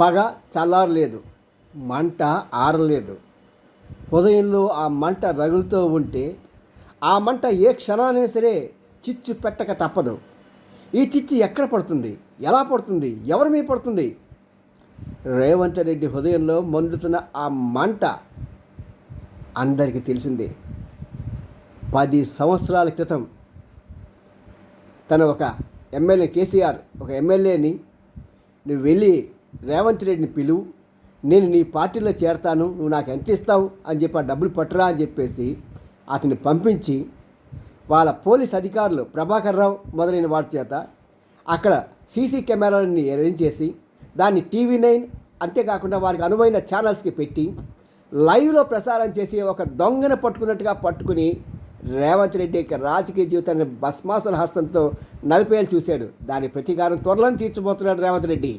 పగ చల్లారలేదు, మంట ఆరలేదు. హృదయంలో ఆ మంట రగులుతూ ఉంటే ఆ మంట ఏ క్షణాన్ని సరే చిచ్చు పెట్టక తప్పదు. ఈ చిచ్చు ఎక్కడ పడుతుంది, ఎలా పడుతుంది, ఎవరి మీద పడుతుంది? రేవంత్ రెడ్డి హృదయంలో మండుతున్న ఆ మంట అందరికీ తెలిసిందే. 10 సంవత్సరాల క్రితం తన ఒక ఎమ్మెల్యే కేసీఆర్ ఒక ఎమ్మెల్యేని, నువ్వు వెళ్ళి రేవంత్ రెడ్డిని పిలువు, నేను నీ పార్టీలో చేరతాను, నువ్వు నాకు ఎంత ఇస్తావు అని చెప్పి ఆ డబ్బులు పట్టురా అని చెప్పేసి అతన్ని పంపించి వాళ్ళ పోలీస్ అధికారులు ప్రభాకర్ రావు మొదలైన వారి చేత అక్కడ సీసీ కెమెరాలని అరేంజ్ చేసి దాన్ని టీవీ9 అంతేకాకుండా వారికి అనువైన ఛానల్స్కి పెట్టి లైవ్లో ప్రసారం చేసి ఒక దొంగను పట్టుకున్నట్టుగా పట్టుకుని రేవంత్ రెడ్డి యొక్క రాజకీయ జీవితాన్ని భస్మాసుల హస్తంతో నలిపేయాలని చూశాడు. దాని ప్రతీకారం త్వరలో తీర్చబోతున్నాడు రేవంత్ రెడ్డి.